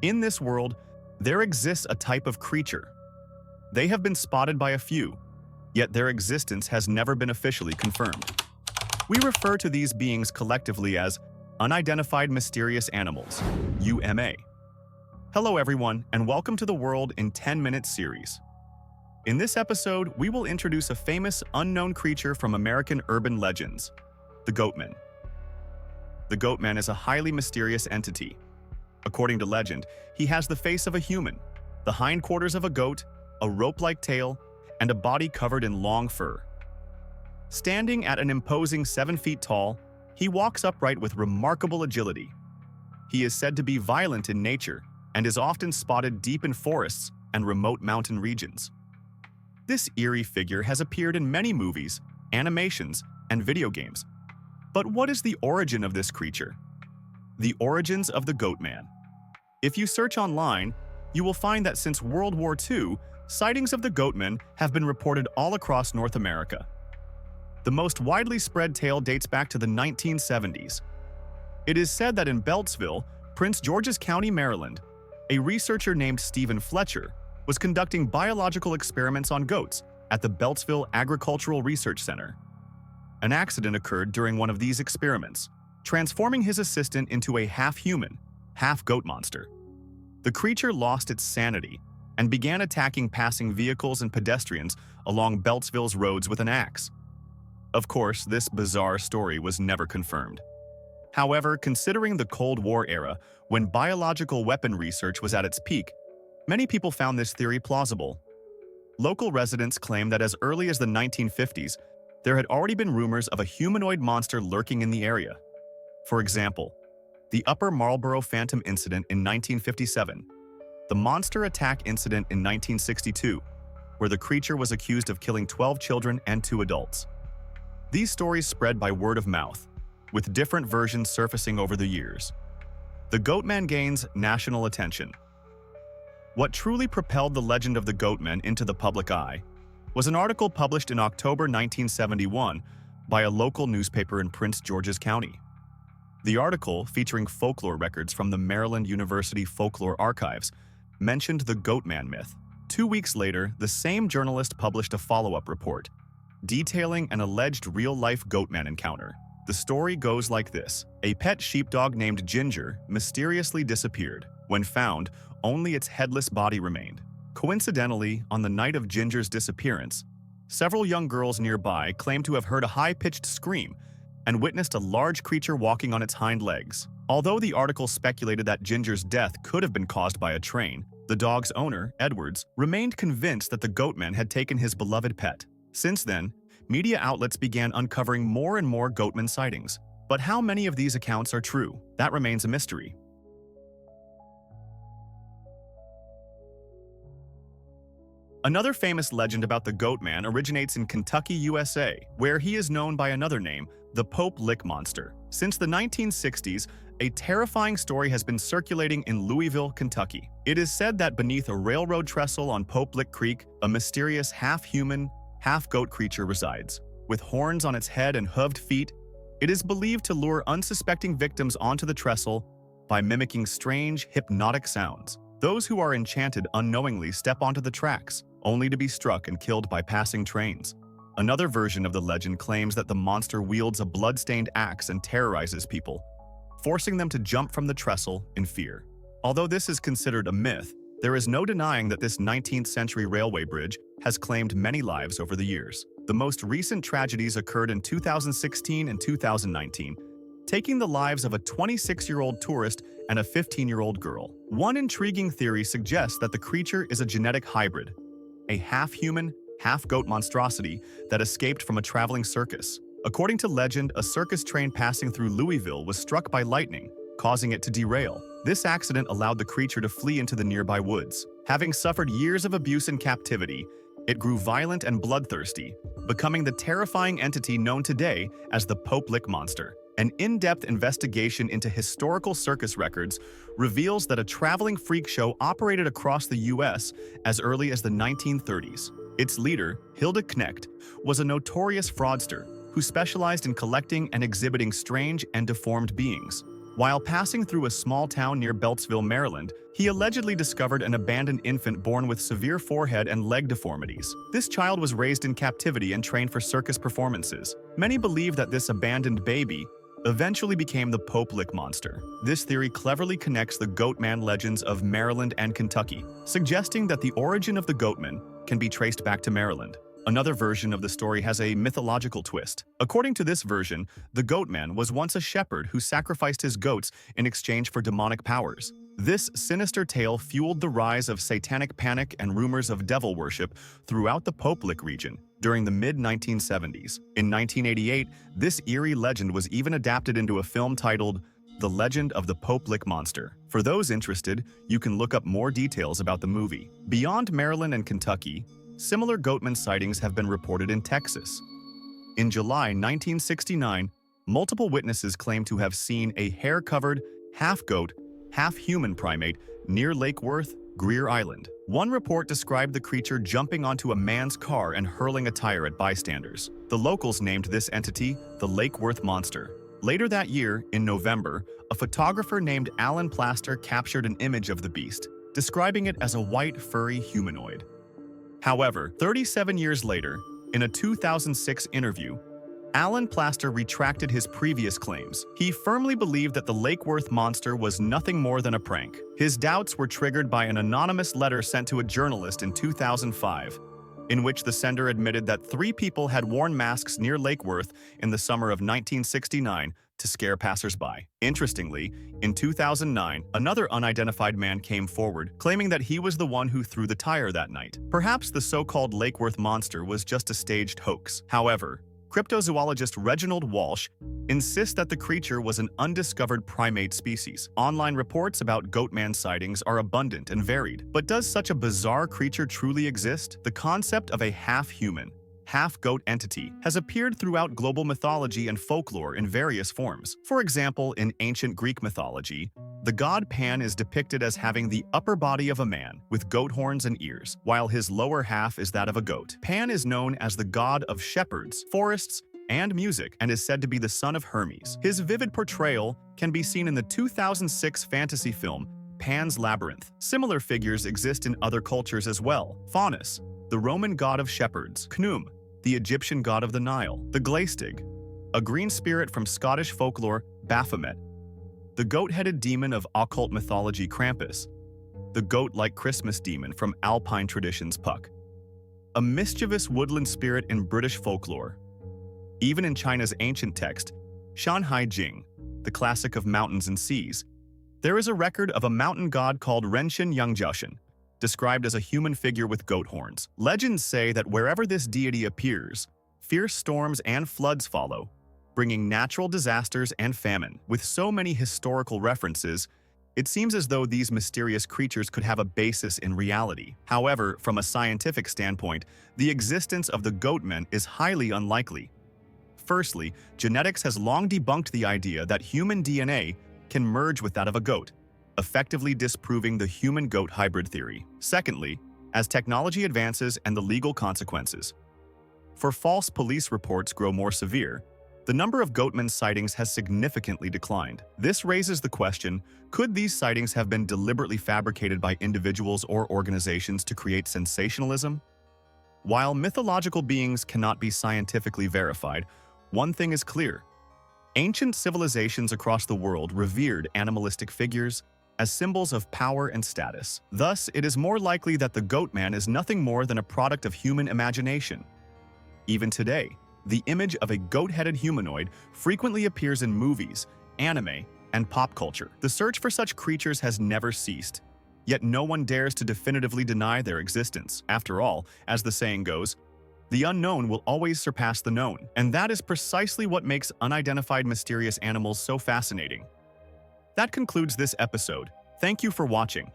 In this world, there exists a type of creature. They have been spotted by a few, yet their existence has never been officially confirmed. We refer to these beings collectively as Unidentified Mysterious Animals, UMA. Hello everyone, and welcome to the World in 10 Minutes series. In this episode, we will introduce a famous unknown creature from American urban legends, the Goatman. The Goatman is a highly mysterious entity. According to legend, he has the face of a human, the hindquarters of a goat, a rope-like tail, and a body covered in long fur. Standing at an imposing 7 feet tall, he walks upright with remarkable agility. He is said to be violent in nature and is often spotted deep in forests and remote mountain regions. This eerie figure has appeared in many movies, animations, and video games. But what is the origin of this creature? The origins of the Goatman. If you search online, you will find that since World War II, sightings of the Goatman have been reported all across North America. The most widely spread tale dates back to the 1970s. It is said that in Beltsville, Prince George's County, Maryland, a researcher named Stephen Fletcher was conducting biological experiments on goats at the Beltsville Agricultural Research Center. An accident occurred during one of these experiments, transforming his assistant into a half-human, half-goat monster. The creature lost its sanity and began attacking passing vehicles and pedestrians along Beltsville's roads with an axe. Of course, this bizarre story was never confirmed. However, considering the Cold War era, when biological weapon research was at its peak, many people found this theory plausible. Local residents claim that as early as the 1950s, there had already been rumors of a humanoid monster lurking in the area. For example, the Upper Marlboro Phantom incident in 1957, the monster attack incident in 1962, where the creature was accused of killing 12 children and 2 adults. These stories spread by word of mouth, with different versions surfacing over the years. The Goatman gains national attention. What truly propelled the legend of the Goatman into the public eye was an article published in October 1971 by a local newspaper in Prince George's County. The article, featuring folklore records from the Maryland University Folklore Archives, mentioned the Goatman myth. 2 weeks later, the same journalist published a follow-up report, detailing an alleged real-life Goatman encounter. The story goes like this. A pet sheepdog named Ginger mysteriously disappeared. When found, only its headless body remained. Coincidentally, on the night of Ginger's disappearance, several young girls nearby claimed to have heard a high-pitched scream and witnessed a large creature walking on its hind legs. Although the article speculated that Ginger's death could have been caused by a train, the dog's owner, Edwards, remained convinced that the Goatman had taken his beloved pet. Since then, media outlets began uncovering more and more Goatman sightings. But how many of these accounts are true? That remains a mystery. Another famous legend about the Goatman originates in Kentucky, USA, where he is known by another name, the Pope Lick Monster. Since the 1960s, a terrifying story has been circulating in Louisville, Kentucky. It is said that beneath a railroad trestle on Pope Lick Creek, a mysterious half-human, half-goat creature resides. With horns on its head and hooved feet, it is believed to lure unsuspecting victims onto the trestle by mimicking strange, hypnotic sounds. Those who are enchanted unknowingly step onto the tracks, only to be struck and killed by passing trains. Another version of the legend claims that the monster wields a blood-stained axe and terrorizes people, forcing them to jump from the trestle in fear. Although this is considered a myth, there is no denying that this 19th-century railway bridge has claimed many lives over the years. The most recent tragedies occurred in 2016 and 2019, taking the lives of a 26-year-old tourist and a 15-year-old girl. One intriguing theory suggests that the creature is a genetic hybrid, a half-human, half-goat monstrosity that escaped from a traveling circus. According to legend, a circus train passing through Louisville was struck by lightning, causing it to derail. This accident allowed the creature to flee into the nearby woods. Having suffered years of abuse in captivity, it grew violent and bloodthirsty, becoming the terrifying entity known today as the Pope Lick Monster. An in-depth investigation into historical circus records reveals that a traveling freak show operated across the U.S. as early as the 1930s. Its leader, Hilda Knecht, was a notorious fraudster who specialized in collecting and exhibiting strange and deformed beings. While passing through a small town near Beltsville, Maryland, he allegedly discovered an abandoned infant born with severe forehead and leg deformities. This child was raised in captivity and trained for circus performances. Many believe that this abandoned baby eventually became the Pope Lick monster. This theory cleverly connects the Goatman legends of Maryland and Kentucky, suggesting that the origin of the Goatman can be traced back to Maryland. Another version of the story has a mythological twist. According to this version, the Goatman was once a shepherd who sacrificed his goats in exchange for demonic powers. This sinister tale fueled the rise of satanic panic and rumors of devil worship throughout the Pope Lick region during the mid-1970s. In 1988, this eerie legend was even adapted into a film titled The Legend of the Pope Lick Monster. For those interested, you can look up more details about the movie. Beyond Maryland and Kentucky, similar Goatman sightings have been reported in Texas. In July 1969, multiple witnesses claimed to have seen a hair-covered, half-goat, half-human primate near Lake Worth, Greer Island. One report described the creature jumping onto a man's car and hurling a tire at bystanders. The locals named this entity the Lake Worth Monster. Later that year, in November, a photographer named Alan Plaster captured an image of the beast, describing it as a white, furry humanoid. However, 37 years later, in a 2006 interview, Alan Plaster retracted his previous claims. He firmly believed that the Lake Worth monster was nothing more than a prank. His doubts were triggered by an anonymous letter sent to a journalist in 2005, in which the sender admitted that 3 people had worn masks near Lake Worth in the summer of 1969 to scare passersby. Interestingly, in 2009, another unidentified man came forward, claiming that he was the one who threw the tire that night. Perhaps the so-called Lake Worth monster was just a staged hoax. However, cryptozoologist Reginald Walsh insists that the creature was an undiscovered primate species. Online reports about Goatman sightings are abundant and varied, but does such a bizarre creature truly exist? The concept of a half-human, half-goat entity has appeared throughout global mythology and folklore in various forms. For example, in ancient Greek mythology, the god Pan is depicted as having the upper body of a man with goat horns and ears, while his lower half is that of a goat. Pan is known as the god of shepherds, forests, and music, and is said to be the son of Hermes. His vivid portrayal can be seen in the 2006 fantasy film Pan's Labyrinth. Similar figures exist in other cultures as well. Faunus, the Roman god of shepherds; Khnum, the Egyptian god of the Nile; the Glaistig, a green spirit from Scottish folklore; Baphomet, the goat-headed demon of occult mythology; Krampus, the goat-like Christmas demon from Alpine traditions; Puck, a mischievous woodland spirit in British folklore. Even in China's ancient text, Shanhai Jing, the classic of mountains and seas, there is a record of a mountain god called Renshin Yangjiaoshen, described as a human figure with goat horns. Legends say that wherever this deity appears, fierce storms and floods follow, bringing natural disasters and famine. With so many historical references, it seems as though these mysterious creatures could have a basis in reality. However, from a scientific standpoint, the existence of the Goatman is highly unlikely. Firstly, genetics has long debunked the idea that human DNA can merge with that of a goat, effectively disproving the human-goat hybrid theory. Secondly, as technology advances and the legal consequences for false police reports grow more severe, the number of Goatman sightings has significantly declined. This raises the question, could these sightings have been deliberately fabricated by individuals or organizations to create sensationalism? While mythological beings cannot be scientifically verified, one thing is clear. Ancient civilizations across the world revered animalistic figures as symbols of power and status. Thus, it is more likely that the Goatman is nothing more than a product of human imagination. Even today, the image of a goat-headed humanoid frequently appears in movies, anime, and pop culture. The search for such creatures has never ceased, yet no one dares to definitively deny their existence. After all, as the saying goes, the unknown will always surpass the known, and that is precisely what makes unidentified mysterious animals so fascinating. That concludes this episode. Thank you for watching.